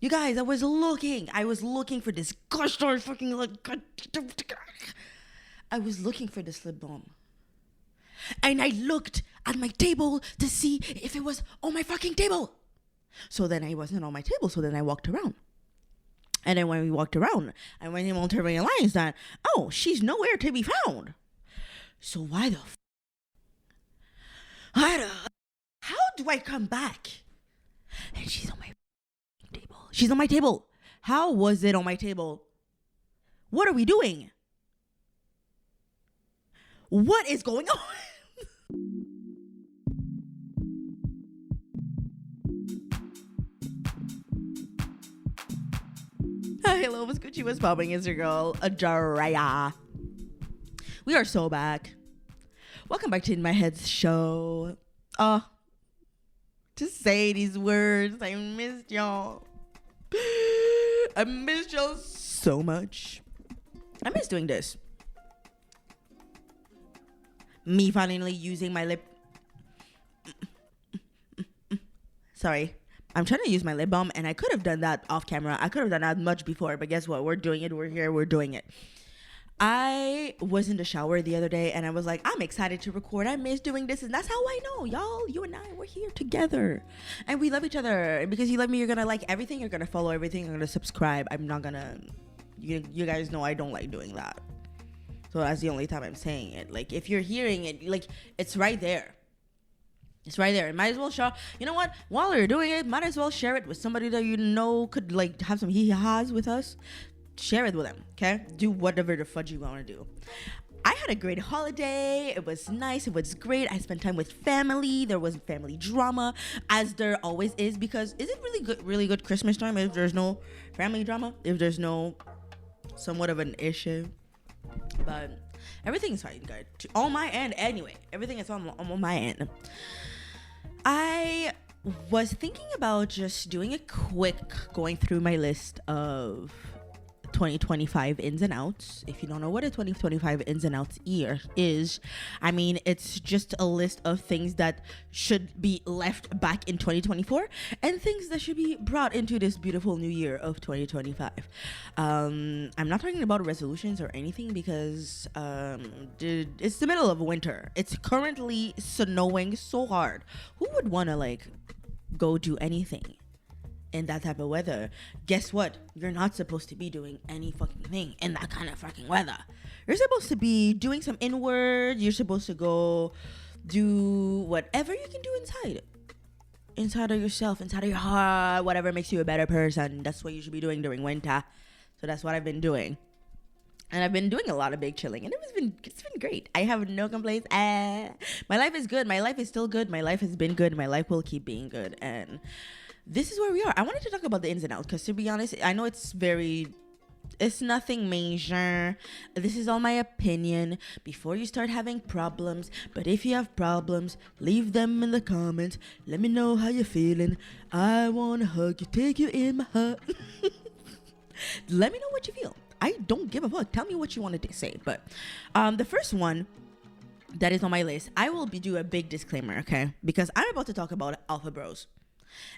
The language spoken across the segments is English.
You guys, I was looking for this gosh darn fucking like, I was looking for this lip balm. And I looked at my table to see if it was on my fucking table. So then I wasn't on my table, so then I walked around. And then when we walked around, I went able to realize that, oh, she's nowhere to be found. So why the how do I come back? And she's on my table. She's on my table. How was it on my table? What are we doing? What is going on? Hello, what's Gucci? What's popping? It's your girl, Dréa. We are so back. Welcome back to In My Head's show. To say these words, I missed y'all. I missed y'all so much. I miss doing this. Me finally using my lip. Sorry. I'm trying to use my lip balm, and I could have done that off camera. I could have done that much before, but guess what? We're doing it. We're here. We're doing it. I was in the shower the other day, and I was like, I'm excited to record. I miss doing this, and that's how I know, y'all. You and I, we're here together, and we love each other. And because you love me, you're gonna like everything. You're gonna follow everything. You're gonna subscribe. I'm not gonna. You guys know I don't like doing that, so that's the only time I'm saying it. Like, if you're hearing it, like, it's right there. It's right there. It might as well share. You know what? While you're doing it, might as well share it with somebody that you know could like have some hee-haws with us. Share it with them, okay? Do whatever the fudge you want to do. I had a great holiday. It was nice. It was great. I spent time with family. There was family drama, as there always is, because is it really good Christmas time if there's no family drama? If there's no somewhat of an issue? But everything is fine, good. On my end, anyway. Everything is on my end. I was thinking about just doing a quick going through my list of 2025 ins and outs. If you don't know what a 2025 ins and outs year is, I mean, it's just a list of things that should be left back in 2024 and things that should be brought into this beautiful new year of 2025. I'm not talking about resolutions or anything because it's the middle of winter. It's currently snowing so hard. Who would want to like go do anything in that type of weather? Guess what? You're not supposed to be doing any fucking thing in that kind of fucking weather. You're supposed to be doing some inward. You're supposed to go do whatever you can do inside of yourself, inside of your heart, whatever makes you a better person. That's what you should be doing during winter. So that's what I've been doing. And I've been doing a lot of big chilling, and it's been great. I have no complaints. My life is good. My life is still good. My life has been good. My life will keep being good. And this is where we are. I wanted to talk about the ins and outs because, to be honest, I know it's nothing major. This is all my opinion before you start having problems. But if you have problems, leave them in the comments. Let me know how you're feeling. I want to hug you, take you in my heart. Let me know what you feel. I don't give a fuck. Tell me what you wanted to say. But the first one that is on my list, I will do a big disclaimer, okay? Because I'm about to talk about alpha bros.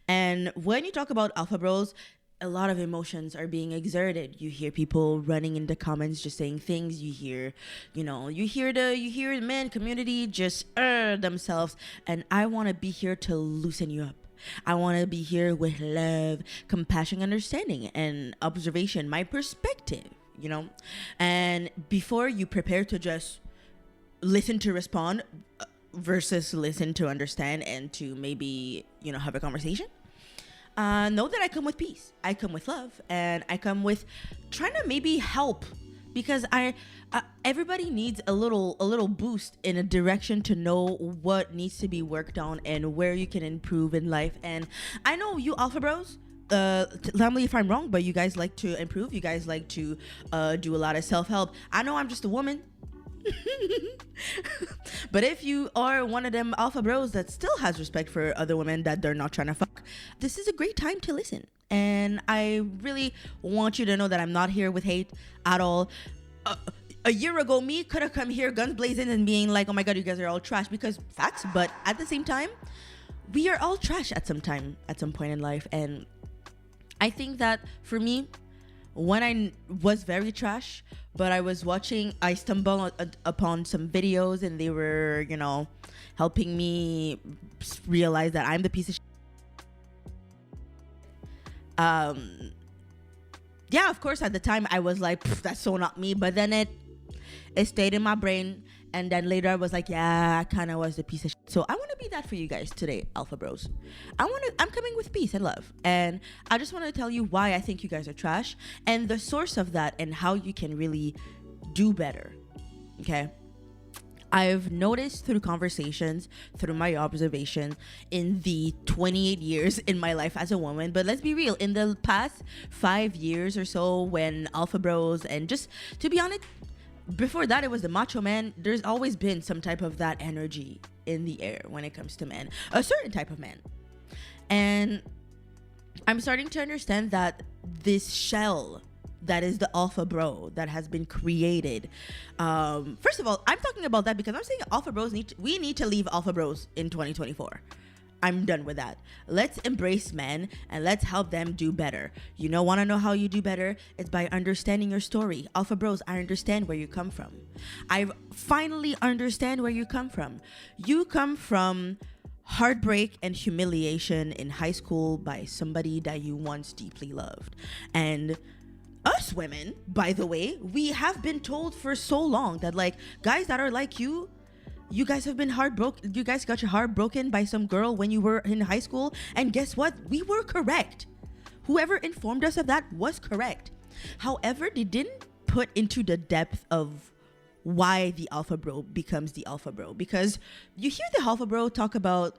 And when you talk about alpha bros, a lot of emotions are being exerted. You hear people running in the comments just saying things. You hear the men community just themselves. And I want to be here to loosen you up. I want to be here with love, compassion, understanding, and observation, my perspective, you know? And before you prepare to just listen to respond versus listen to understand and to maybe, you know, have a conversation, know that I come with peace. I come with love, and I come with trying to maybe help, because everybody needs a little boost in a direction to know what needs to be worked on and where you can improve in life. And I know you alpha bros, tell me if I'm wrong, but you guys like to improve. You guys like to do a lot of self-help. I know I'm just a woman. But if you are one of them alpha bros that still has respect for other women that they're not trying to fuck, this is a great time to listen. And I really want you to know that I'm not here with hate at all. A year ago, me could have come here guns blazing and being like, oh my god, you guys are all trash, because facts. But at the same time, we are all trash at some point in life. And I think that for me, when was very trash, but I stumbled upon some videos and they were, helping me realize that I'm the piece of shit. Yeah, of course, at the time I was like, that's so not me. But then it stayed in my brain. And then later I was like, yeah, I kind of was the piece of shit. So I want to be that for you guys today, Alpha Bros. I'm coming with peace and love. And I just want to tell you why I think you guys are trash and the source of that and how you can really do better. Okay. I've noticed through conversations, through my observation in the 28 years in my life as a woman, but let's be real, in the past 5 years or so when Alpha Bros and just to be honest, before that it was the macho man, there's always been some type of that energy in the air when it comes to men, a certain type of man. And I'm starting to understand that this shell that is the alpha bro that has been created, first of all, I'm talking about that because I'm saying alpha bros we need to leave alpha bros in 2024. I'm done with that. Let's embrace men and let's help them do better. Want to know how you do better? It's by understanding your story. Alpha Bros, I understand where you come from. I finally understand where you come from. You come from heartbreak and humiliation in high school by somebody that you once deeply loved. And us women, by the way, we have been told for so long that like guys that are like you guys have been heartbroken. You guys got your heart broken by some girl when you were in high school. And guess what? We were correct. Whoever informed us of that was correct. However, they didn't put into the depth of why the alpha bro becomes the alpha bro. Because you hear the alpha bro talk about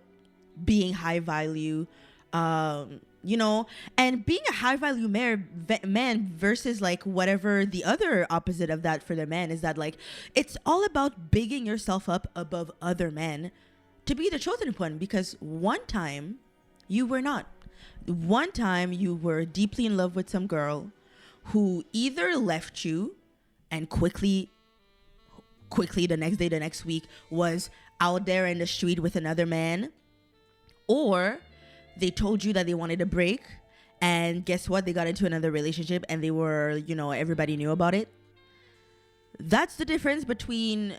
being high value, and being a high value man versus like whatever the other opposite of that for the man is, that like it's all about bigging yourself up above other men to be the chosen one, because one time you were not. One time you were deeply in love with some girl who either left you and quickly the next day, the next week was out there in the street with another man, or they told you that they wanted a break, and guess what? They got into another relationship and they were, everybody knew about it. That's the difference between,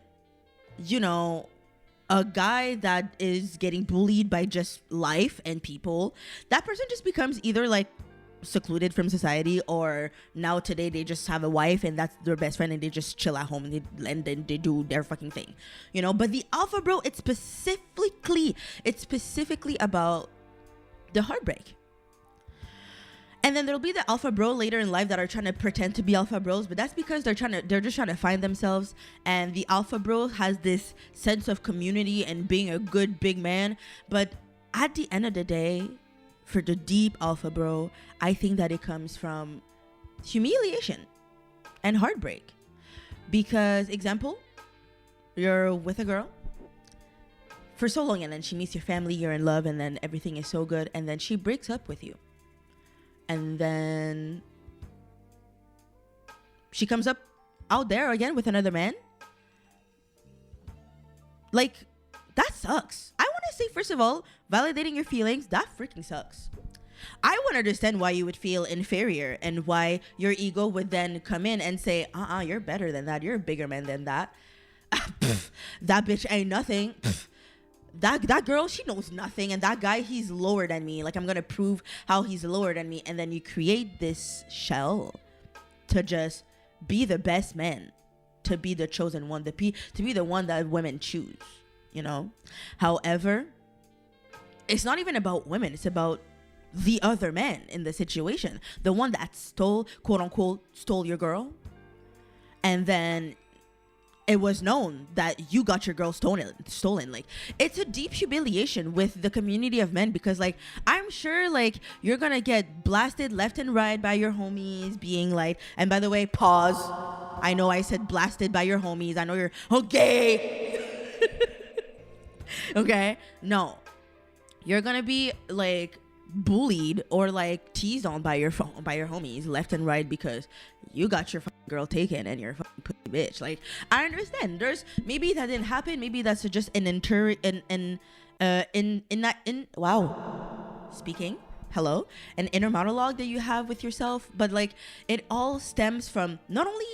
a guy that is getting bullied by just life and people. That person just becomes either like secluded from society, or now today they just have a wife and that's their best friend and they just chill at home and then they do their fucking thing. But the alpha bro, it's specifically about the heartbreak. And then there'll be the alpha bro later in life that are trying to pretend to be alpha bros, but that's because they're just trying to find themselves. And the alpha bro has this sense of community and being a good big man, but at the end of the day, for the deep alpha bro, I think that it comes from humiliation and heartbreak. Because example, you're with a girl for so long, and then she meets your family, you're in love, and then everything is so good, and then she breaks up with you, and then she comes up out there again with another man. Like, that sucks. I want to say, first of all, validating your feelings, that freaking sucks. I want to understand why you would feel inferior and why your ego would then come in and say, you're better than that, you're a bigger man than that. That bitch ain't nothing. That girl, she knows nothing, and that guy, he's lower than me. Like, I'm gonna prove how he's lower than me. And then you create this shell to just be the best man, to be the chosen one, to be the one that women choose, However, it's not even about women, it's about the other man in the situation, the one that quote unquote stole your girl, and then it was known that you got your girl stolen. Like, it's a deep humiliation with the community of men, because like, I'm sure like you're gonna get blasted left and right by your homies being like, and by the way, pause, I know I said blasted by your homies, I know you're okay. Okay, no, you're gonna be like bullied or like teased on by your homies left and right because you got your fucking girl taken and you're a fucking pussy bitch. Like, I understand. There's maybe that didn't happen. Maybe that's just an wow. Speaking. hello, an inner monologue that you have with yourself. But like, it all stems from not only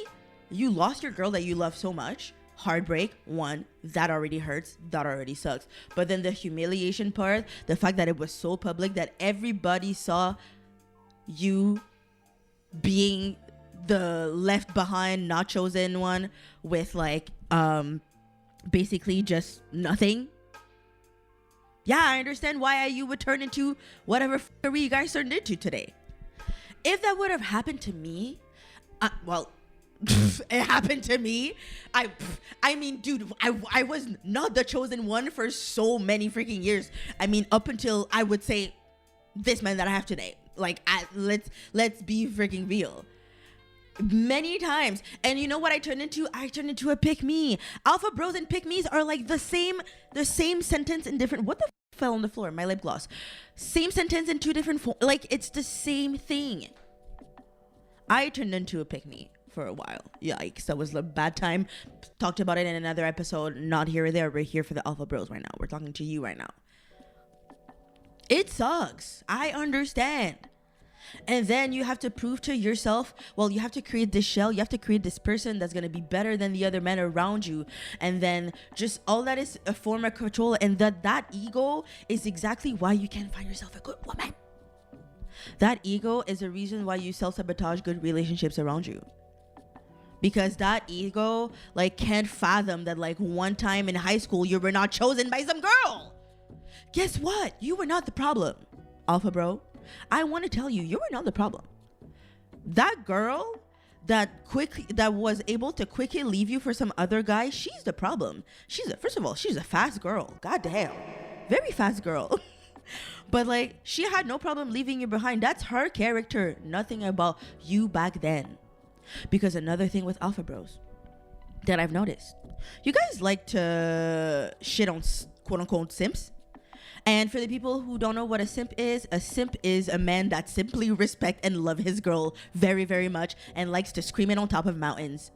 you lost your girl that you love so much, heartbreak, one, that already hurts, that already sucks, but then the humiliation part, the fact that it was so public that everybody saw you being the left behind, not chosen one, with like basically just nothing. Yeah, I understand why you would turn into whatever fuckery you guys turned into today. If that would have happened to me, well, it happened to me. I mean, dude, I was not the chosen one for so many freaking years. I mean, up until I would say this man that I have today. Like, let's be freaking real. Many times. And you know what I turned into? I turned into a pick me. Alpha bros and pick me's are like the same sentence in different. What the fell on the floor? My lip gloss. Same sentence in two different like, it's the same thing. I turned into a pick me for a while. Yikes, that was a bad time. Talked about it in another episode. Not here or there. We're here for the alpha bros right now. We're talking to you right now. It sucks. I understand. And then you have to prove to yourself, well, you have to create this shell. You have to create this person that's going to be better than the other men around you. And then just all that is a form of control. And that ego is exactly why you can't find yourself a good woman. That ego is the reason why you self-sabotage good relationships around you. Because that ego, like, can't fathom that, like, one time in high school you were not chosen by some girl. Guess what? You were not the problem, alpha bro. I want to tell you, you were not the problem. That girl that was able to quickly leave you for some other guy, she's the problem. First of all, she's a fast girl. God damn. Very fast girl. But like, she had no problem leaving you behind. That's her character. Nothing about you back then. Because another thing with alpha bros that I've noticed, you guys like to shit on quote unquote simps. And for the people who don't know what a simp is a man that simply respect and love his girl very, very much and likes to scream it on top of mountains.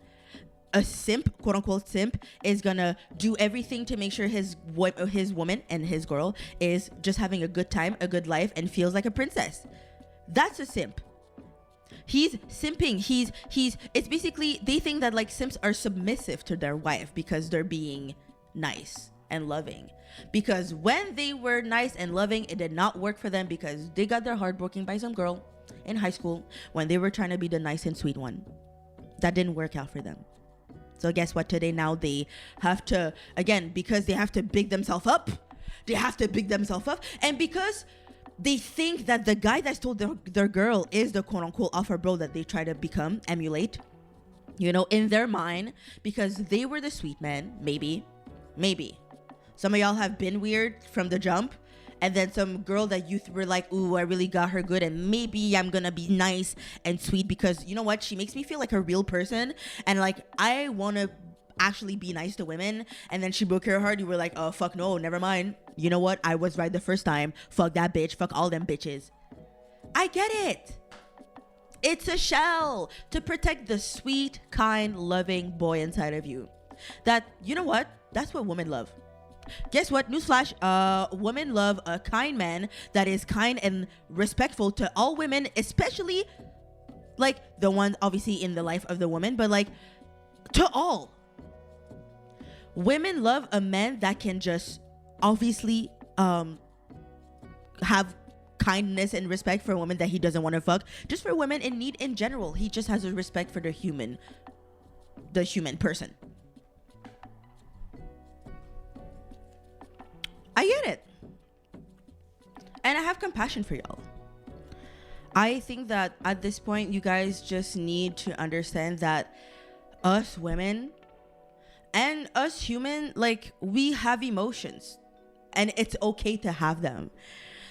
A simp, quote unquote simp, is gonna do everything to make sure his woman and his girl is just having a good time, a good life, and feels like a princess. That's a simp. He's simping. It's basically, they think that like simps are submissive to their wife because they're being nice and loving. Because when they were nice and loving, it did not work for them because they got their heart broken by some girl in high school when they were trying to be the nice and sweet one. That didn't work out for them. So guess what? Today now they have to, again, because they have to big themselves up. And because they think that the guy that stole their girl is the quote unquote alpha bro that they try to emulate, you know, in their mind, because they were the sweet man. Maybe. Some of y'all have been weird from the jump. And then some girl that you were like, ooh, I really got her good. And maybe I'm going to be nice and sweet because, you know what? She makes me feel like a real person. And like, I want to actually be nice to women. And then she broke your heart. You were like, oh, fuck no, never mind. You know what? I was right the first time. Fuck that bitch. Fuck all them bitches. I get it. It's a shell to protect the sweet, kind, loving boy inside of you. That, you know what? That's what women love. Guess what? Newsflash, women love a kind man that is kind and respectful to all women, especially like the ones obviously in the life of the woman, but like to all. Women love a man that can just obviously have kindness and respect for a woman that he doesn't want to fuck. Just for women in need in general. He just has a respect for the human person. I get it. And I have compassion for y'all. I think that at this point, you guys just need to understand that us women and us human, like, we have emotions. And it's okay to have them.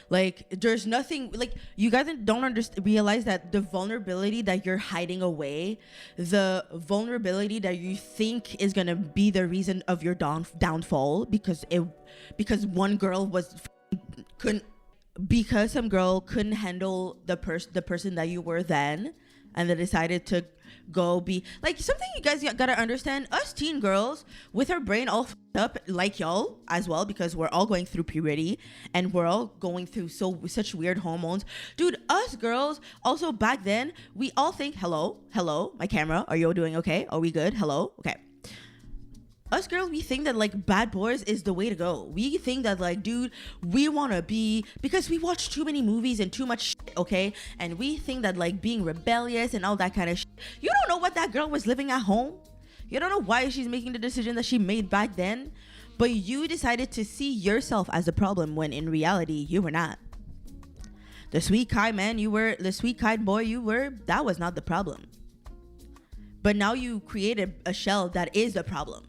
Like, there's nothing, like, you guys don't realize that the vulnerability that you're hiding away, the vulnerability that you think is going to be the reason of your downfall because one girl because some girl couldn't handle the person that you were then, and they decided to go be like something you guys gotta understand. Us teen girls with our brain all f***ed up like y'all as well, because we're all going through puberty and we're all going through such weird hormones. Dude, us girls also back then, we all think, hello, my camera, are you doing okay? Are we good? Hello? Okay. Us girls, we think that like bad boys is the way to go. We think that like, dude, we want to be, because we watch too many movies and too much shit, okay? And we think that like being rebellious and all that kind of shit. You don't know what that girl was living at home. You don't know why she's making the decision that she made back then. But you decided to see yourself as a problem when in reality, you were not. The sweet kind man you were, the sweet kind boy you were, that was not the problem. But now you created a shell that is the problem.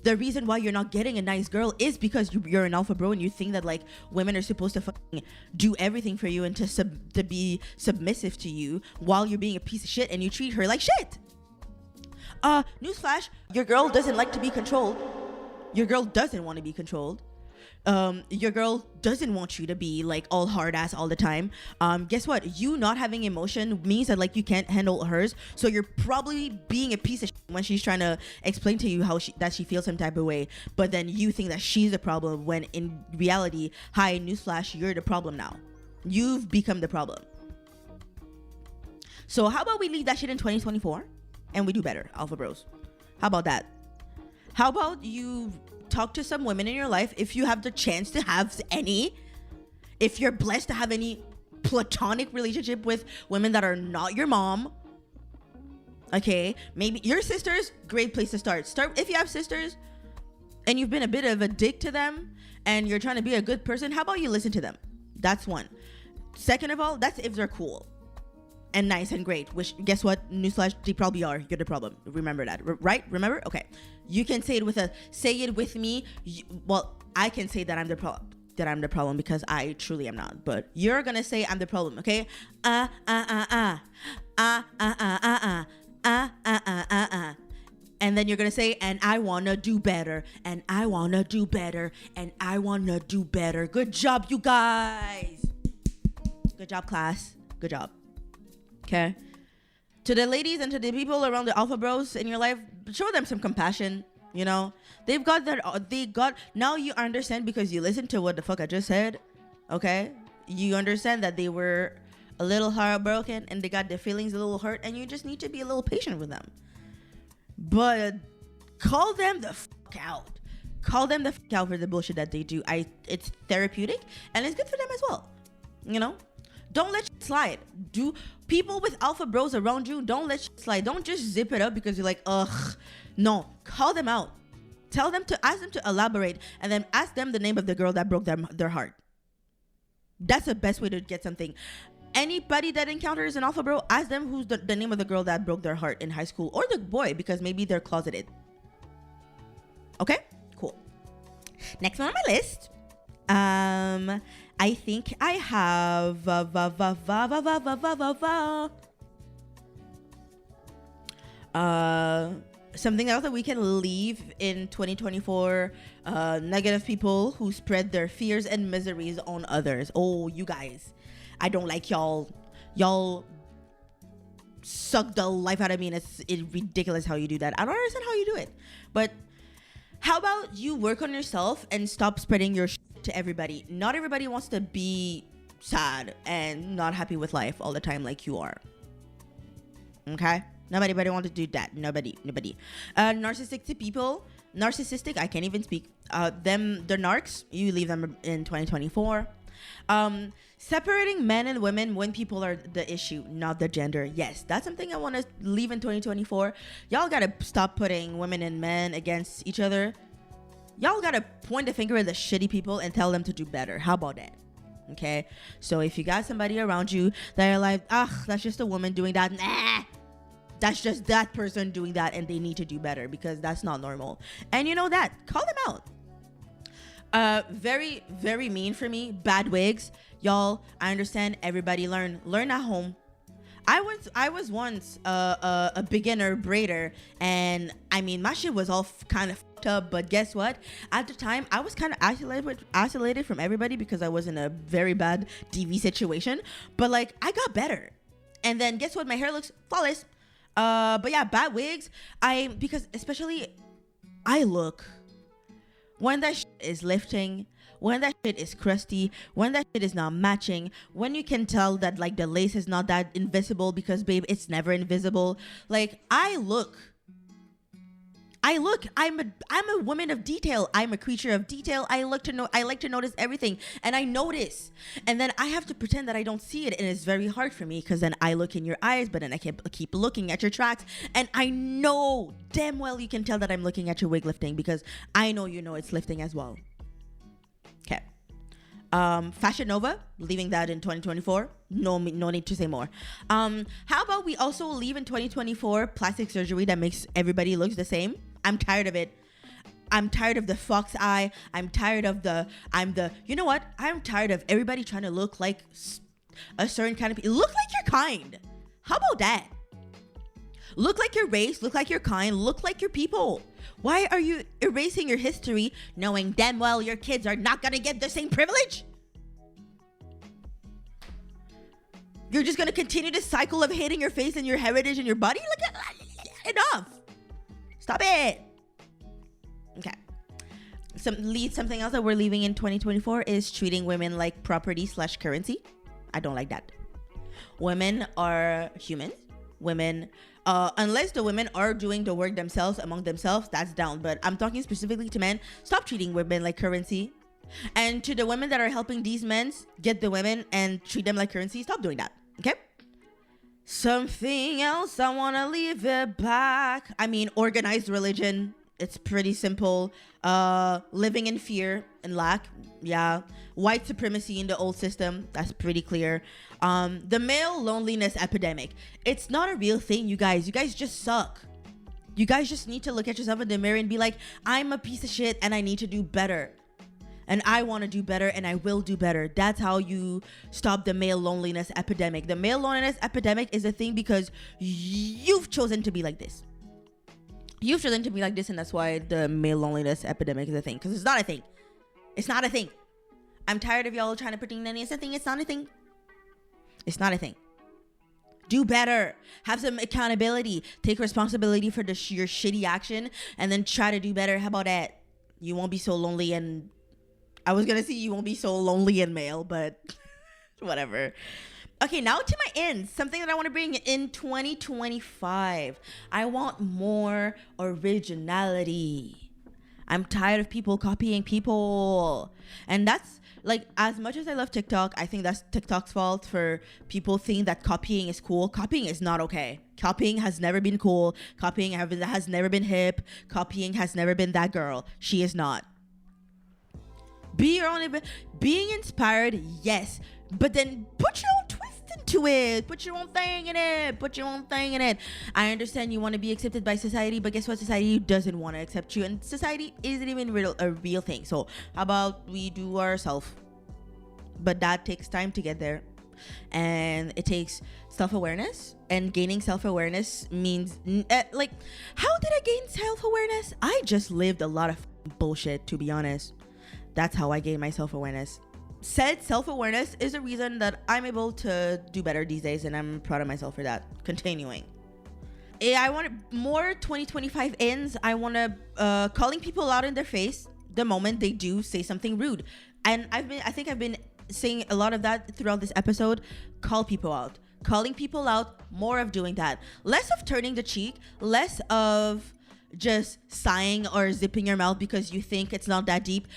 The reason why you're not getting a nice girl is because you're an alpha bro and you think that like women are supposed to fucking do everything for you and to be submissive to you while you're being a piece of shit and you treat her like shit. Newsflash, your girl doesn't like to be controlled. Your girl doesn't want to be controlled. Your girl doesn't want you to be like all hard ass all the time. Guess what? You not having emotion means that like you can't handle hers. So you're probably being a piece of shit when she's trying to explain to you how she feels some type of way. But then you think that she's the problem when in reality, hi, newsflash, you're the problem now. You've become the problem. So how about we leave that shit in 2024 and we do better, alpha bros? How about that? How about you talk to some women in your life if you have the chance to have any, if you're blessed to have any platonic relationship with women that are not your mom. Okay, maybe your sisters, great place to start. If you have sisters and you've been a bit of a dick to them and you're trying to be a good person, how about you listen to them? That's one. Second of all, that's if they're cool and nice and great, which guess what, newsflash, they probably are. You're the problem. Remember that, right? Remember? Okay, you can say it with me. Well, I can say that I'm the problem because I truly am not, but you're gonna say I'm the problem. Okay, and then you're gonna say, and I wanna do better, and I wanna do better, and I wanna do better. Good job, you guys. Good job, class. Good job. Okay, to the ladies and to the people around the alpha bros in your life, show them some compassion. You know, they got now you understand because you listened to what the fuck I just said. Okay, you understand that they were a little heartbroken and they got their feelings a little hurt, and you just need to be a little patient with them. But call them the fuck out. Call them the fuck out for the bullshit that they do. It's therapeutic and it's good for them as well. You know, don't let shit slide. Do people with alpha bros around you, don't let shit slide. Don't just zip it up because you're like, ugh. No, call them out. Ask them to elaborate, and then ask them the name of the girl that broke their heart. That's the best way to get something. Anybody that encounters an alpha bro, ask them who's the name of the girl that broke their heart in high school, or the boy, because maybe they're closeted. Okay, cool. Next one on my list. I think I have something else that we can leave in 2024. Negative people who spread their fears and miseries on others. Oh, you guys, I don't like y'all. Y'all suck the life out of me, and it's ridiculous how you do that. I don't understand how you do it. But how about you work on yourself and stop spreading your shit to everybody? Not everybody wants to be sad and not happy with life all the time like you are. Okay? Nobody wants to do that. Nobody. Narcissistic people. Narcissistic, I can't even speak. The narcs, you leave them in 2024. Separating men and women when people are the issue, not the gender. Yes, that's something I want to leave in 2024. Y'all gotta stop putting women and men against each other. Y'all gotta point the finger at the shitty people and tell them to do better. How about that? Okay, so if you got somebody around you that are like, that's just a woman doing that. Nah, that's just that person doing that, and they need to do better because that's not normal. And you know that, call them out. Very, very mean for me. Bad wigs. Y'all, I understand. Everybody learn at home. I was once a beginner braider, and I mean my shit was all kind of fucked up. But guess what? At the time, I was kind of isolated from everybody because I was in a very bad DV situation. But like, I got better, and then guess what? My hair looks flawless. But yeah, bad wigs. Because especially I look when that shit is lifting, when that shit is crusty, when that shit is not matching, when you can tell that like the lace is not that invisible because babe, it's never invisible. Like I'm a woman of detail. I'm a creature of detail. I like to notice everything, and I notice, and then I have to pretend that I don't see it, and it's very hard for me because then I look in your eyes, but then I keep looking at your tracks, and I know damn well you can tell that I'm looking at your wig lifting because I know you know it's lifting as well. Okay. Fashion Nova, leaving that in 2024. No need to say more. How about we also leave in 2024 plastic surgery that makes everybody looks the same? I'm tired of it. I'm tired of the fox eye. I'm tired of you know what? I'm tired of everybody trying to look like a certain kind of people. Look like your kind. How about that? Look like your race. Look like your kind. Look like your people. Why are you erasing your history knowing damn well your kids are not going to get the same privilege? You're just going to continue this cycle of hating your face and your heritage and your body? Enough. Stop it. Okay. Something else that we're leaving in 2024 is treating women like property/currency. I don't like that. Women are humans. Women, unless the women are doing the work themselves among themselves, that's down. But I'm talking specifically to men. Stop treating women like currency. And to the women that are helping these men get the women and treat them like currency, stop doing that. Okay? Something else, I want to leave it back. I mean, organized religion. It's pretty simple. Living in fear and lack. Yeah. White supremacy in the old system. That's pretty clear. The male loneliness epidemic. It's not a real thing, you guys. You guys just suck. You guys just need to look at yourself in the mirror and be like, I'm a piece of shit and I need to do better. And I want to do better and I will do better. That's how you stop the male loneliness epidemic. The male loneliness epidemic is a thing because you've chosen to be like this. You've chosen to be like this, and that's why the male loneliness epidemic is a thing. Because it's not a thing. It's not a thing. I'm tired of y'all trying to pretend that it's a thing. It's not a thing. It's not a thing. Do better. Have some accountability. Take responsibility for your shitty action and then try to do better. How about that? You won't be so lonely and... I was going to say you won't be so lonely and male, but whatever. Okay, now to my ends. Something that I want to bring in 2025. I want more originality. I'm tired of people copying people. And that's like, as much as I love TikTok, I think that's TikTok's fault for people thinking that copying is cool. Copying is not okay. Copying has never been cool. Copying has never been hip. Copying has never been that girl. She is not. Be your own. Being inspired, yes. But then put your own twist into it. Put your own thing in it. Put your own thing in it. I understand you want to be accepted by society, but guess what? Society doesn't want to accept you. And society isn't even a real thing. So how about we do ourselves? But that takes time to get there. And it takes self-awareness. And gaining self-awareness means... like, how did I gain self-awareness? I just lived a lot of bullshit, to be honest. That's how I gained my self-awareness. Said self-awareness is a reason that I'm able to do better these days, and I'm proud of myself for that. Continuing. I want more 2025 ends. I want to calling people out in their face the moment they do say something rude. And I think I've been saying a lot of that throughout this episode. Call people out. Calling people out. More of doing that. Less of turning the cheek. Less of just sighing or zipping your mouth because you think it's not that deep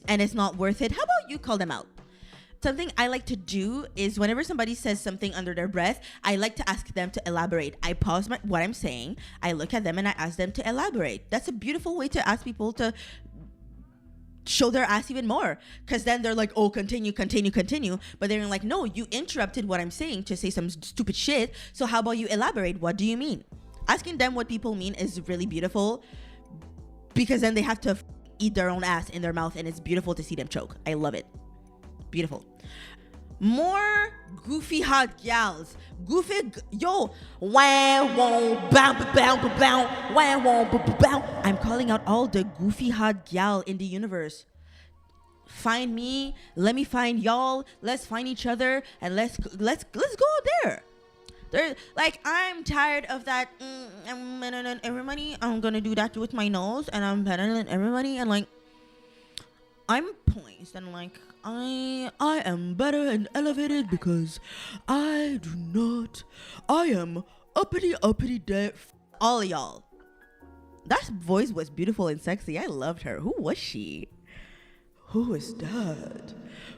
and it's not worth it. How about you call them out? Something I like to do is whenever somebody says something under their breath, I like to ask them to elaborate. I pause what I'm saying, I look at them and I ask them to elaborate. That's a beautiful way to ask people to show their ass even more, because then they're like, oh, continue, but they're like, no, you interrupted what I'm saying to say some stupid shit, so how about you elaborate? What do you mean? Asking them what people mean is really beautiful, because then they have to eat their own ass in their mouth, and it's beautiful to see them choke. I love it. Beautiful. More goofy hot gals. Yo. I'm calling out all the goofy hot gal in the universe. Find me. Let me find y'all. Let's find each other, and let's go there. There, like, I'm tired of that. I'm better than everybody. I'm gonna do that with my nose, and I'm better than everybody. And like, I'm poised, and like, I am better and elevated because I do not. I am uppity deaf. All y'all. That voice was beautiful and sexy. I loved her. Who was she? Who is that?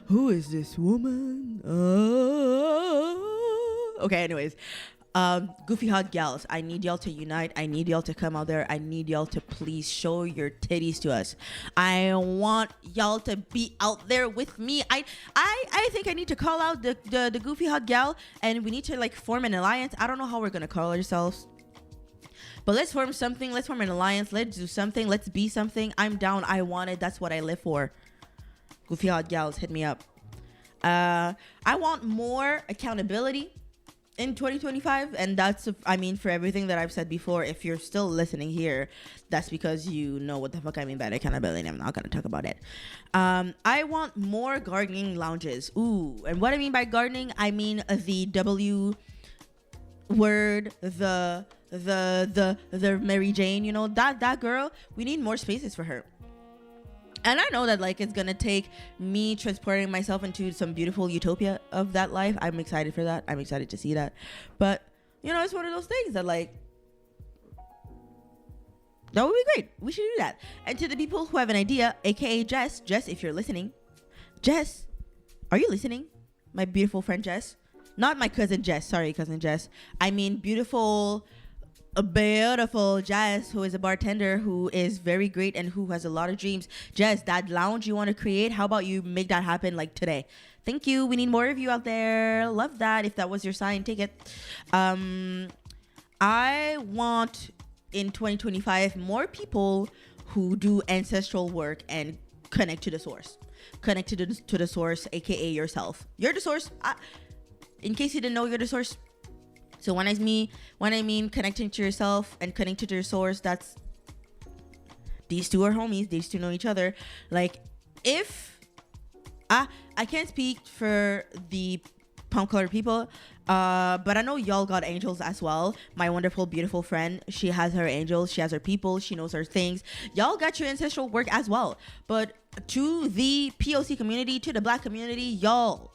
Who is this woman? Okay, anyways. Goofy hot gals, I need y'all to unite. I need y'all to come out there. I need y'all to please show your titties to us. I want y'all to be out there with me. I think I need to call out the goofy hot gal, and we need to like form an alliance. I don't know how we're gonna call ourselves, but let's form something. Let's form an alliance. Let's do something. Let's be something. I'm down. I want it. That's what I live for. Goofy hot gals, hit me up. I want more accountability in 2025, and that's, I mean, for everything that I've said before. If you're still listening here, that's because you know what the fuck I mean by accountability. I'm not gonna talk about it. I want more gardening lounges. Ooh, and what I mean by gardening, I mean the W word, the Mary Jane, you know, that girl. We need more spaces for her. And I know that like it's gonna take me transporting myself into some beautiful utopia of that life. I'm excited for that. I'm excited to see that. But you know, it's one of those things that like, that would be great. We should do that. And to the people who have an idea, aka Jess, if you're listening, Jess, are you listening? My beautiful friend Jess, not my cousin Jess. Sorry, cousin Jess. I mean a beautiful Jess, who is a bartender, who is very great and who has a lot of dreams. Jess, that lounge you want to create, how about you make that happen like today? Thank you. We need more of you out there. Love that. If that was your sign, take it. I want in 2025 more people who do ancestral work and connect to the source. Connect to the source, aka yourself. You're the source. In case you didn't know, you're the source. So when I mean connecting to yourself and connecting to your source, that's, these two are homies. These two know each other. Like, if I can't speak for the punk color people, but I know y'all got angels as well. My wonderful, beautiful friend, she has her angels. She has her people. She knows her things. Y'all got your ancestral work as well. But to the POC community, to the Black community, y'all,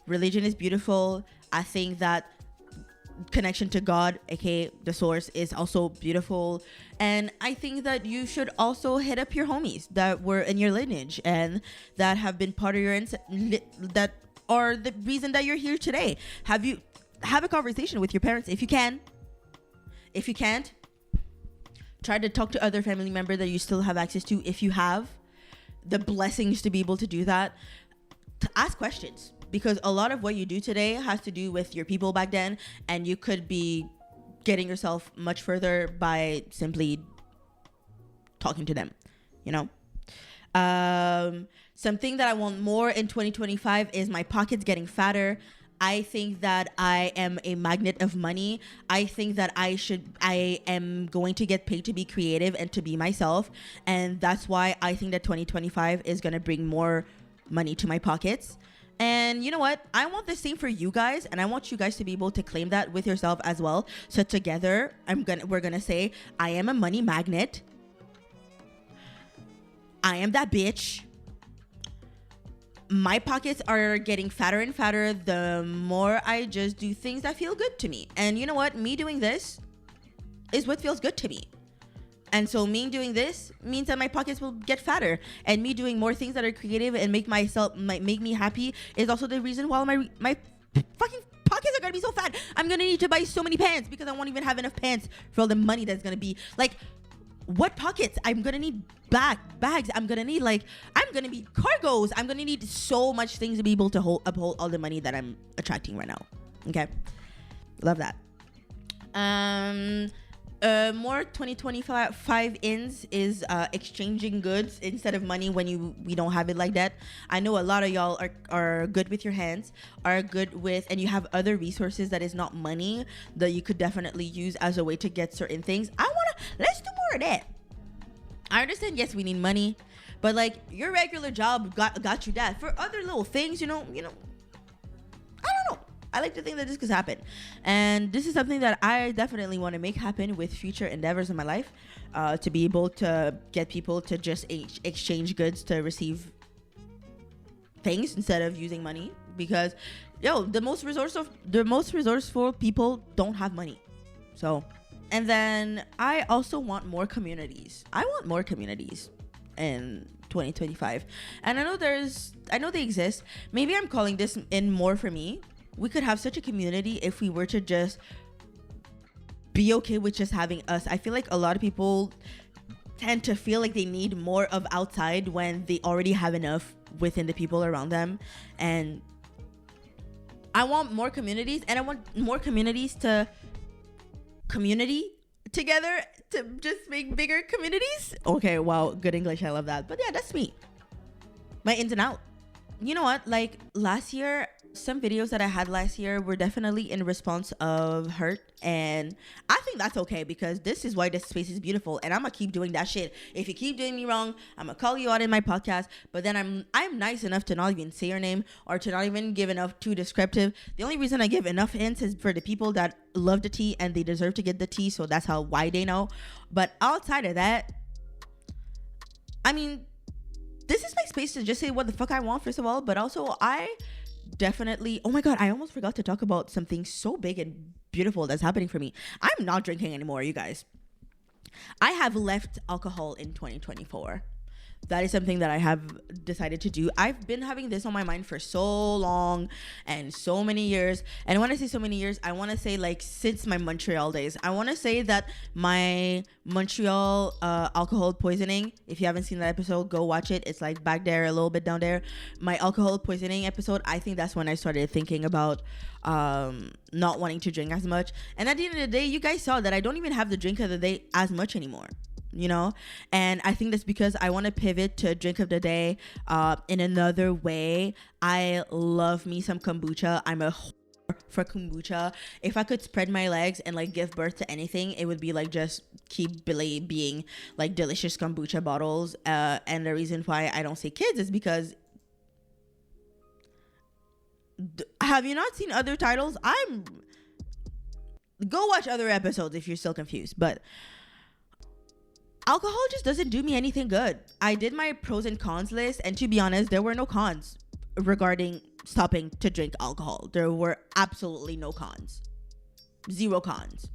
religion is beautiful. I think that connection to God, aka the source, is also beautiful. And I think that you should also hit up your homies that were in your lineage and that have been part of your that are the reason that you're here today. Have a conversation with your parents if you can. If you can't, try to talk to other family members that you still have access to. If you have the blessings to be able to do that, to ask questions. Because a lot of what you do today has to do with your people back then, and you could be getting yourself much further by simply talking to them, you know? Something that I want more in 2025 is my pockets getting fatter. I think that I am a magnet of money. I think that I am going to get paid to be creative and to be myself. And that's why I think that 2025 is going to bring more money to my pockets. And you know what? I want the same for you guys, and I want you guys to be able to claim that with yourself as well. So together, we're gonna say, I am a money magnet. I am that bitch. My pockets are getting fatter and fatter the more I just do things that feel good to me. And you know what? Me doing this is what feels good to me. And so me doing this means that my pockets will get fatter, and me doing more things that are creative and make me happy is also the reason why my fucking pockets are gonna be so fat. I'm gonna need to buy so many pants because I won't even have enough pants for all the money that's gonna be. Like, what pockets? I'm gonna need bags. I'm gonna need cargos. I'm gonna need so much things to be able to uphold all the money that I'm attracting right now. Okay, love that. More 2025 ins is exchanging goods instead of money when we don't have it like that. I know a lot of y'all are good with your hands, are good with, and you have other resources that is not money that you could definitely use as a way to get certain things. Let's do more of that. I understand, yes, we need money, but like your regular job got you that. For other little things, you know, I don't know. I like to think that this could happen. And this is something that I definitely want to make happen with future endeavors in my life, to be able to get people to just exchange goods to receive things instead of using money. Because the most resourceful people don't have money. So, and then I also want more communities. I want more communities in 2025. And I know they exist. Maybe I'm calling this in more for me. We could have such a community if we were to just be okay with just having us. I feel like a lot of people tend to feel like they need more of outside when they already have enough within the people around them. And I want more communities, and I want more communities to community together to just make bigger communities. Okay, wow, good English, I love that. But yeah, that's me, my ins and out. You know what, like last year, some videos that I had last year were definitely in response of hurt, and I think that's okay, because this is why this space is beautiful, and I'm gonna keep doing that shit. If you keep doing me wrong, I'm gonna call you out in my podcast. But then I'm nice enough to not even say your name, or to not even give enough too descriptive. The only reason I give enough hints is for the people that love the tea and they deserve to get the tea, so that's why they know. But outside of that, I mean, this is my space to just say what the fuck I want, first of all, but also I definitely, oh my god, I almost forgot to talk about something so big and beautiful that's happening for me. I'm not drinking anymore, you guys. I have left alcohol in 2024. That is something that I have decided to do. I've been having this on my mind for so long and so many years. And when I say so many years, I want to say like since my Montreal days. I want to say that my Montreal alcohol poisoning, if you haven't seen that episode, go watch it. It's like back there, a little bit down there. My alcohol poisoning episode, I think that's when I started thinking about not wanting to drink as much. And at the end of the day, you guys saw that I don't even have the drink of the day as much anymore. You know, and I think that's because I want to pivot to drink of the day in another way. I love me some kombucha. I'm a whore for kombucha. If I could spread my legs and like give birth to anything, it would be like just keep being like delicious kombucha bottles. And the reason why I don't say kids is because have you not seen other titles? Go watch other episodes if you're still confused. But alcohol just doesn't do me anything good. I did my pros and cons list, and to be honest, there were no cons regarding stopping to drink alcohol. There were absolutely no cons. Zero cons.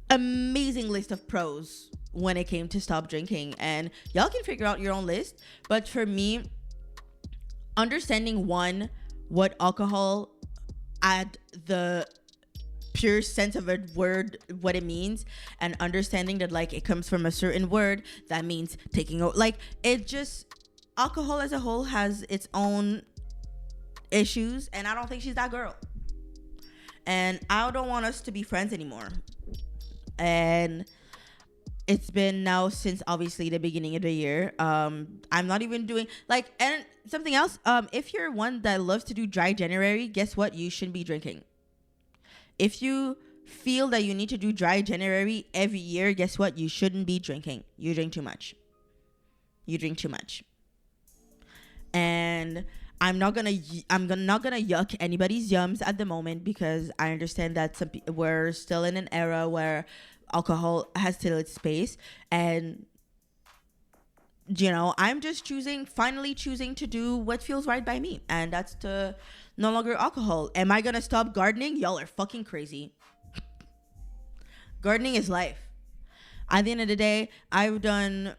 Amazing list of pros when it came to stop drinking, and y'all can figure out your own list. But for me, understanding what alcohol at the pure sense of a word, what it means, and understanding that like it comes from a certain word that means taking over, like it just, alcohol as a whole has its own issues, and I don't think she's that girl, and I don't want us to be friends anymore. And it's been now since obviously the beginning of the year. I'm not even doing like, and something else, if you're one that loves to do dry January, guess what, you shouldn't be drinking. If you feel that you need to do dry January every year, guess what? You shouldn't be drinking. You drink too much. And I'm not gonna yuck anybody's yums at the moment, because I understand that we're still in an era where alcohol has still its space, and you know, I'm just finally choosing to do what feels right by me, and that's to no longer alcohol. Am I gonna stop gardening? Y'all are fucking crazy. Gardening is life. At the end of the day, I've been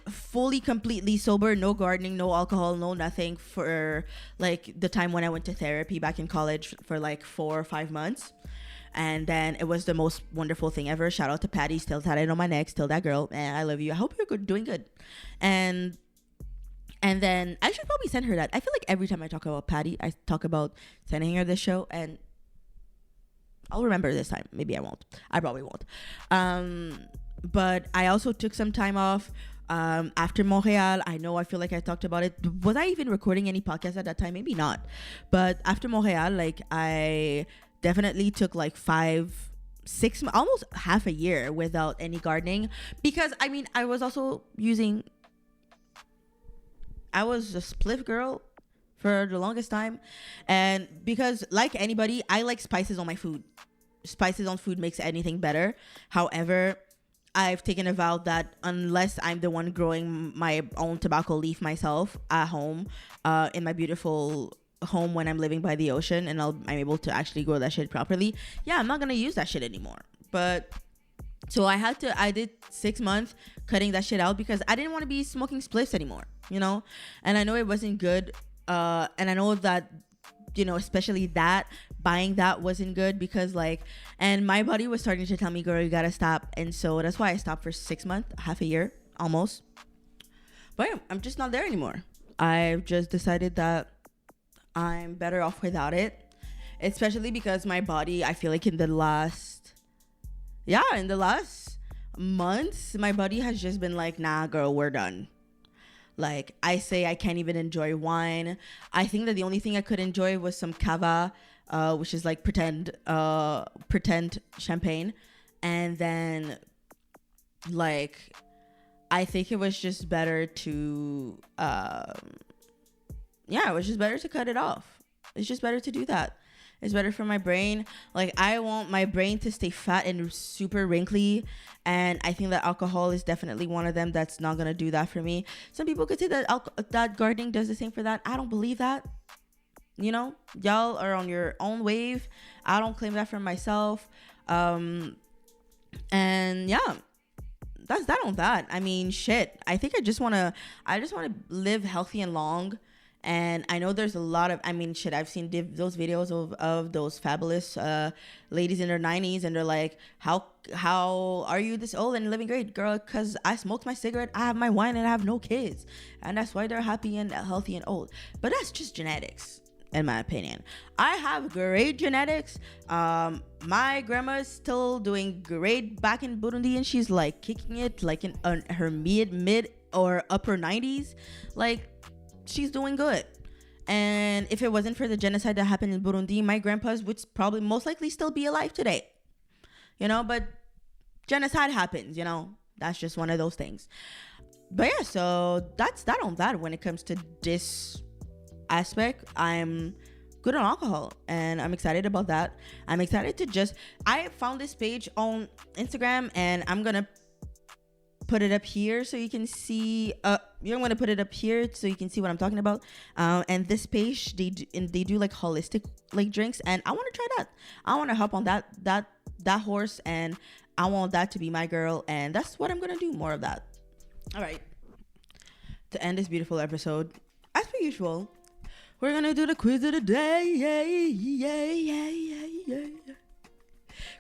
fully, completely sober, no gardening, no alcohol, no nothing, for like the time when I went to therapy back in college for like 4 or 5 months. And then it was the most wonderful thing ever. Shout out to Patty, still tatted on my neck, still that girl, and I love you. I hope you're doing good. And then I should probably send her that. I feel like every time I talk about Patty, I talk about sending her this show, and I'll remember this time. Maybe I won't. I probably won't. But I also took some time off after Montreal. I feel like I talked about it. Was I even recording any podcasts at that time? Maybe not. But after Montreal, like I definitely took like 5, 6, almost half a year without any gardening, because I mean, I was a spliff girl for the longest time. And because like anybody, I like spices on my food. Spices on food makes anything better. However, I've taken a vow that unless I'm the one growing my own tobacco leaf myself at home, in my beautiful home when I'm living by the ocean, and I'm able to actually grow that shit properly, yeah, I'm not gonna use that shit anymore. But so I did 6 months cutting that shit out because I didn't want to be smoking spliffs anymore, you know? And I know it wasn't good. And I know that, you know, especially that, buying that wasn't good because like, and my body was starting to tell me, girl, you gotta stop. And so that's why I stopped for 6 months, half a year, almost. But yeah, I'm just not there anymore. I've just decided that I'm better off without it. Especially because my body, I feel like in the last months, my body has just been like, nah, girl, we're done. Like, I say I can't even enjoy wine. I think that the only thing I could enjoy was some cava, which is like pretend champagne. And then, like, I think it was just better to, it was just better to cut it off. It's just better to do that. It's better for my brain. Like, I want my brain to stay fat and super wrinkly. And I think that alcohol is definitely one of them that's not going to do that for me. Some people could say that that gardening does the same for that. I don't believe that. You know, y'all are on your own wave. I don't claim that for myself. And yeah, that's that on that. I mean, shit. I think I just want to live healthy and long. And I know there's a lot of, I mean, shit, I've seen those videos of those fabulous ladies in their 90s. And they're like, how are you this old and living great? Girl, because I smoked my cigarette, I have my wine, and I have no kids. And that's why they're happy and healthy and old. But that's just genetics, in my opinion. I have great genetics. My grandma's still doing great back in Burundi. And she's like kicking it like in her mid or upper 90s. Like, she's doing good. And if it wasn't for the genocide that happened in Burundi, my grandpas would probably most likely still be alive today, you know. But genocide happens, you know, that's just one of those things. But yeah, so that's that on that. When it comes to this aspect, I'm good on alcohol, and I'm excited about that. I'm excited to I found this page on Instagram, and I'm gonna put it up here so you can see. You're going to put it up here so you can see what I'm talking about. And this page, they do like holistic like drinks, and I want to try that. I want to hop on that horse, and I want that to be my girl, and that's what I'm gonna do. More of that. All right. To end this beautiful episode, as per usual, we're gonna do the quiz of the day.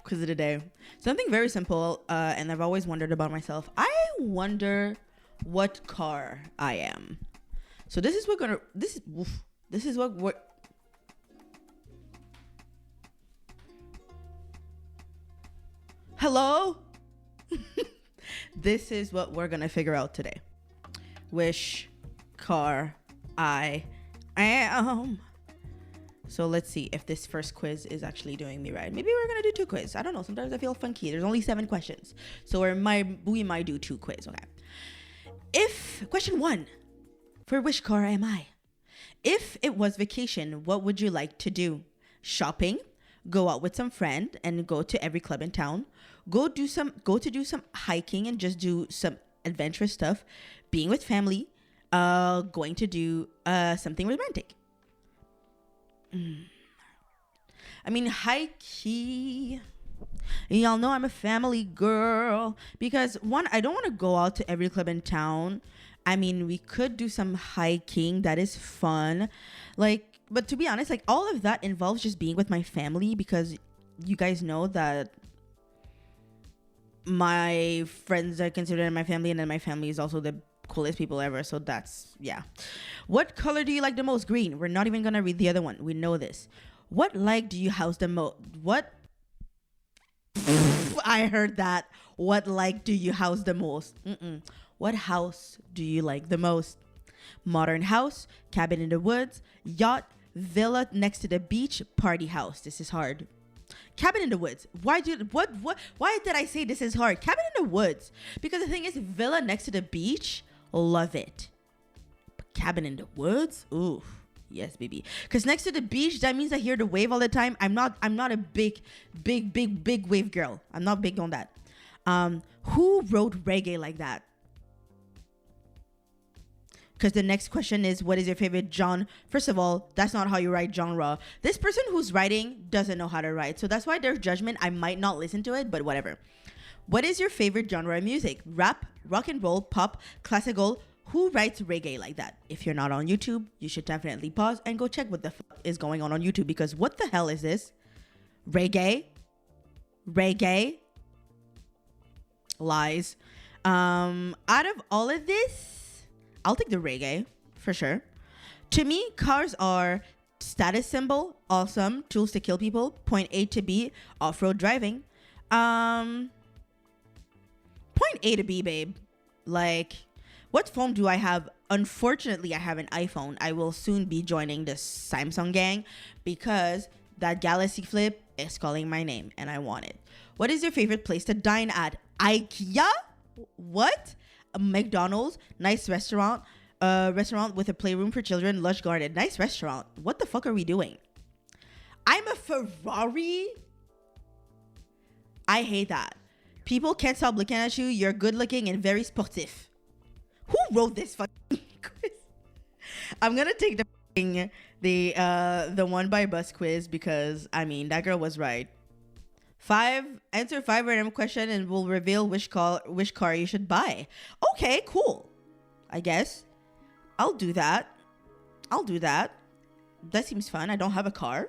Quiz of the day. Something very simple, and I've always wondered about myself. I wonder what car I am. So this is what we're hello. This is what we're gonna figure out today. Which car I am. So let's see if this first quiz is actually doing me right. Maybe we're gonna do 2 quiz. I don't know. Sometimes I feel funky. There's only 7 questions, so we might do 2 quiz. Okay. If question 1, for which car am I? If it was vacation, what would you like to do? Shopping, go out with some friend and go to every club in town, go to do some hiking and just do some adventurous stuff, being with family, going to do something romantic. I mean, high key, y'all know I'm a family girl, because 1, I don't want to go out to every club in town. I mean, we could do some hiking. That is fun. Like, but to be honest, like, all of that involves just being with my family, because you guys know that my friends are considered my family, and then my family is also the coolest people ever. So that's, yeah. What color do you like the most? Green. We're not even gonna read the other one. We know this. What like do you house the most? What? I heard that. What like do you house the most? What house do you like the most? Modern house, cabin in the woods, yacht, villa next to the beach, party house. This is hard. Cabin in the woods. Why did I say this is hard? Cabin in the woods. Because the thing is, villa next to the beach, love it. But cabin in the woods? Ooh. Yes, baby. Because next to the beach, that means I hear the wave all the time. I'm not a big wave girl. I'm not big on that. Who wrote reggae like that? Because the next question is, what is your favorite genre? First of all, that's not how you write genre. This person who's writing doesn't know how to write. So that's why there's judgment. I might not listen to it, but whatever. What is your favorite genre of music? Rap, rock and roll, pop, classical? Who writes reggae like that? If you're not on YouTube, you should definitely pause and go check what the fuck is going on YouTube. Because what the hell is this? Reggae? Lies. Out of all of this, I'll take the reggae for sure. To me, cars are status symbol, awesome, tools to kill people, point A to B, off-road driving. Point A to B, babe. Like, what phone do I have? Unfortunately, I have an iPhone. I will soon be joining the Samsung gang because that Galaxy Flip is calling my name and I want it. What is your favorite place to dine at? IKEA? What? A McDonald's? Nice restaurant. Restaurant with a playroom for children. Lush garden. Nice restaurant. What the fuck are we doing? I'm a Ferrari? I hate that. People can't stop looking at you. You're good looking and very sportif. Who wrote this fucking quiz? I'm gonna take the one by bus quiz because I mean that girl was right. Answer 5 random question and we'll reveal which car you should buy. Okay, cool. I guess I'll do that. That seems fun. I don't have a car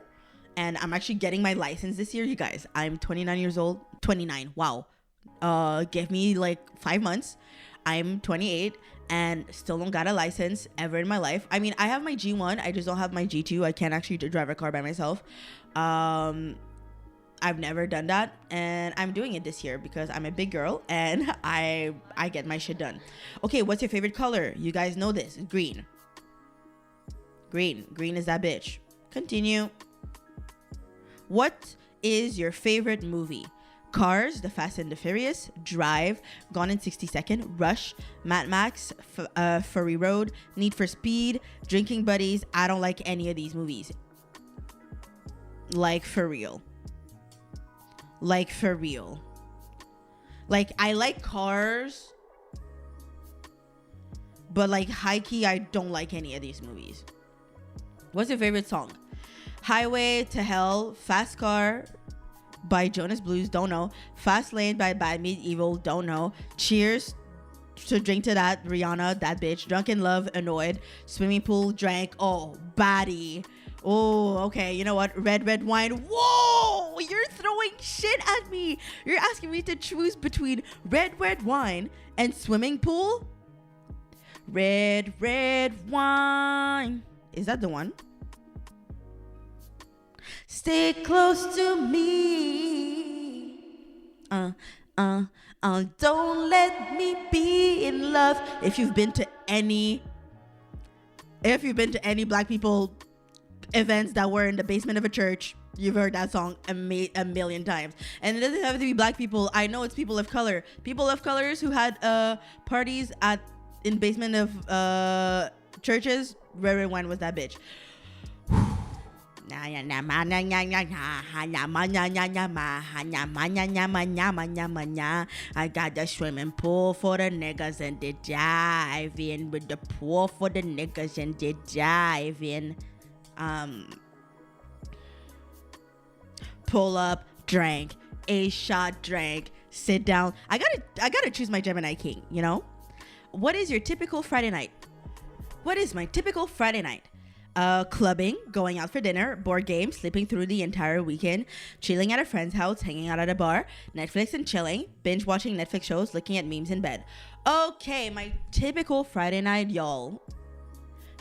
and I'm actually getting my license this year, you guys. I'm 29 years old. 29. Wow. Give me like 5 months. I'm 28 and still don't got a license ever in my life. I mean, I have my G1. I just don't have my G2. I can't actually drive a car by myself. I've never done that and I'm doing it this year because I'm a big girl and I get my shit done. Okay, what's your favorite color? You guys know this. Green. Green is that bitch. Continue. What is your favorite movie? Cars, The Fast and the Furious, Drive, Gone in 60 Seconds, Rush, Mad Max, Fury Road, Need for Speed, Drinking Buddies. I don't like any of these movies. Like for real. Like I like Cars, but like high key I don't like any of these movies. What's your favorite song? Highway to Hell, Fast Car by Jonas Blues, don't know. Fast Lane by Bad Meet Evil, don't know. Cheers to Drink to That, Rihanna, that bitch. Drunk in Love, Annoyed. Swimming Pool, Drank, oh, Baddie. Oh, okay, you know what? Red Wine. Whoa, you're throwing shit at me. You're asking me to choose between red wine and Swimming Pool? Red Wine. Is that the one? Stay close to me. Don't let me be in love. If you've been to any black people events that were in the basement of a church, you've heard that song a million times. And it doesn't have to be black people. I know it's people of color. People of colors who had parties in basement of churches. Red Wine was that bitch. I got the swimming pool for the niggas and they dive in with the pool for the niggas and they dive in. Pull up, drank, a shot, drank, sit down. I gotta choose my Gemini king, you know? What is your typical Friday night? What is my typical Friday night? Clubbing, going out for dinner, board games, sleeping through the entire weekend, chilling at a friend's house, hanging out at a bar, Netflix and chilling, binge watching Netflix shows, looking at memes in bed. Okay, my typical Friday night, y'all.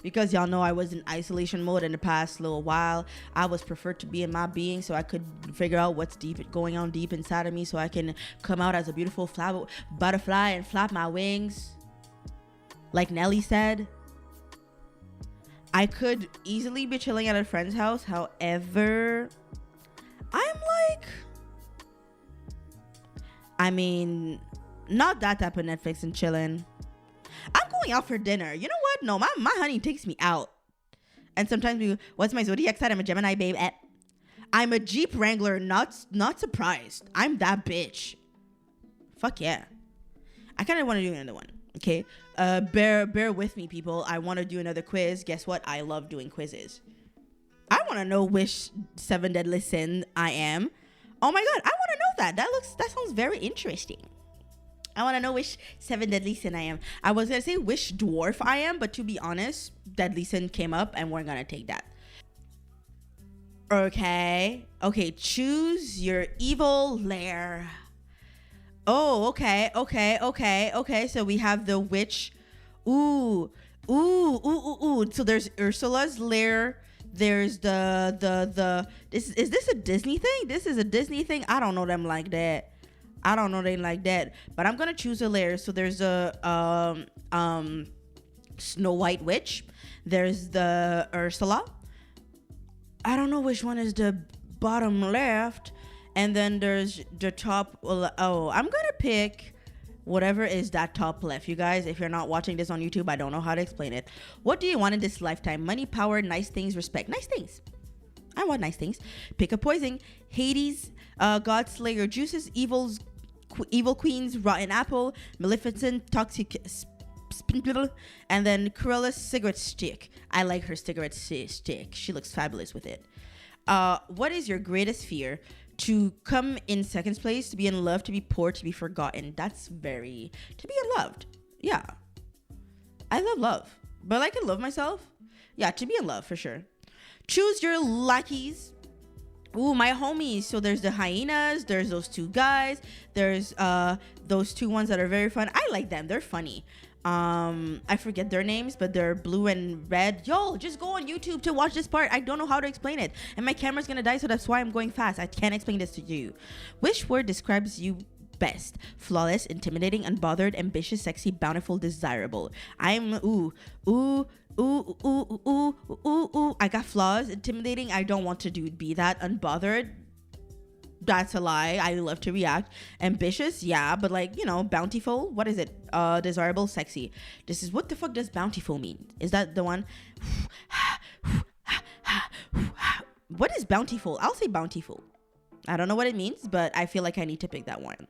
Because y'all know I was in isolation mode in the past little while. I was preferred to be in my being so I could figure out what's going on deep inside of me so I can come out as a beautiful butterfly and flap my wings. Like Nelly said. I could easily be chilling at a friend's house. However, not that type of Netflix and chilling. I'm going out for dinner. You know what? No, my honey takes me out. And sometimes what's my zodiac sign? I'm a Gemini, babe. I'm a Jeep Wrangler. Not surprised. I'm that bitch. Fuck yeah. I kind of want to do another one. Okay. Bear with me, people. I want to do another quiz. Guess what? I love doing quizzes. I want to know which 7 deadly sin I am. Oh my god, I want to know that. That sounds very interesting. I want to know which 7 deadly sin I am. I was gonna say which dwarf I am, but to be honest, deadly sin came up, and we're gonna take that. Okay. Choose your evil lair. Oh, okay. So we have the witch. Ooh. So there's Ursula's lair. There's the is this a Disney thing? This is a Disney thing. I don't know them like that. But I'm gonna choose a lair. So there's a Snow White witch. There's the Ursula. I don't know which one is the bottom left. And then there's the top. Oh, I'm gonna pick whatever is that top left. You guys, if you're not watching this on YouTube, I don't know how to explain it. What do you want in this lifetime? Money, power, nice things, respect. Nice things. I want nice things. Pick a poison. Hades, God Slayer, juices, evil queens, rotten apple, Maleficent, toxic and then Cruella's cigarette stick. I like her cigarette stick. She looks fabulous with it. What is your greatest fear? To come in second place, to be in love, to be poor, to be forgotten. That's very... To be unloved. Yeah. I love love. But I can love myself. Yeah, to be in love, for sure. Choose your lackeys. Ooh, my homies. So there's the hyenas. There's those 2 guys. There's those 2 ones that are very fun. I like them. They're funny. I forget their names, but they're blue and red. Yo, just go on YouTube to watch this part. I don't know how to explain it. And my camera's gonna die, so that's why I'm going fast. I can't explain this to you. Which word describes you best? Flawless, intimidating, unbothered, ambitious, sexy, bountiful, desirable. I'm I got flaws. Intimidating, I don't want to be that. Unbothered, that's a lie. I love to react. Ambitious, yeah, but bountiful. What is it? Desirable, sexy. This is, what the fuck does bountiful mean? Is that the one? What is bountiful? I'll say bountiful. I don't know what it means, but I feel like I need to pick that one.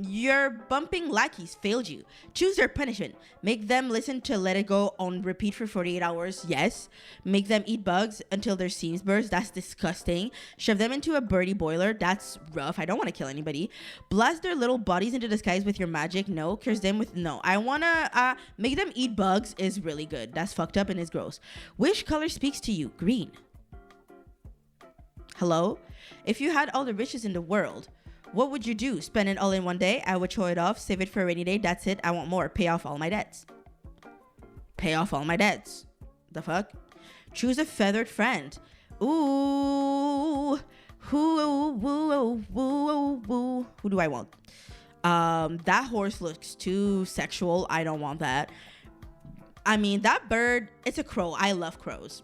Your bumping lackeys failed you. Choose their punishment. Make them listen to Let It Go on repeat for 48 hours. Yes. Make them eat bugs until their seams burst. That's disgusting. Shove them into a birdie boiler. That's rough. I don't want to kill anybody. Blast their little bodies into the skies with your magic. No. Curse them with... No. I want to make them eat bugs is really good. That's fucked up and is gross. Which color speaks to you? Green. Hello? If you had all the riches in the world, what would you do? Spend it all in one day? I would show it off, save it for a rainy day. That's it. I want more. Pay off all my debts. The fuck? Choose a feathered friend. Ooh. Who do I want? That horse looks too sexual. I don't want that. I mean, that bird, it's a crow. I love crows.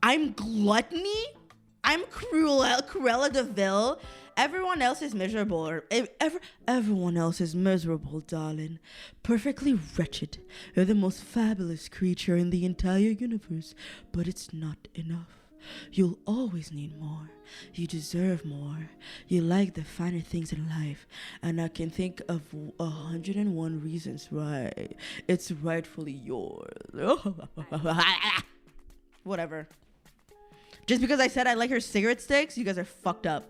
I'm Gluttony. I'm Cruella de Vil. Everyone else is miserable. Everyone else is miserable, darling. Perfectly wretched. You're the most fabulous creature in the entire universe. But it's not enough. You'll always need more. You deserve more. You like the finer things in life. And I can think of 101 reasons why it's rightfully yours. Whatever. Just because I said I like her cigarette sticks, you guys are fucked up.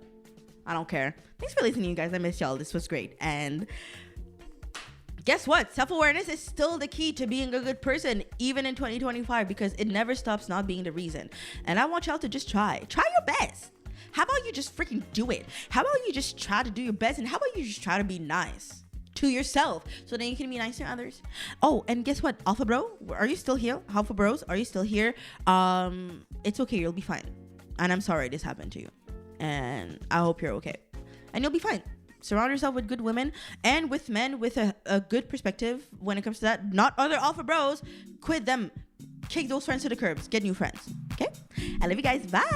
I don't care. Thanks for listening, you guys. I miss y'all. This was great. And guess what? Self-awareness is still the key to being a good person, even in 2025, because it never stops not being the reason. And I want y'all to just try your best. How about you just freaking do it? How about you just try to do your best? And how about you just try to be nice to yourself, so then you can be nice to others. Oh, and guess what? Alpha Bro, are you still here? Alpha Bros, are you still here? It's okay. You'll be fine. And I'm sorry this happened to you. And I hope you're okay. And you'll be fine. Surround yourself with good women and with men with a good perspective when it comes to that. Not other Alpha Bros. Quit them. Kick those friends to the curbs. Get new friends. Okay? I love you guys. Bye.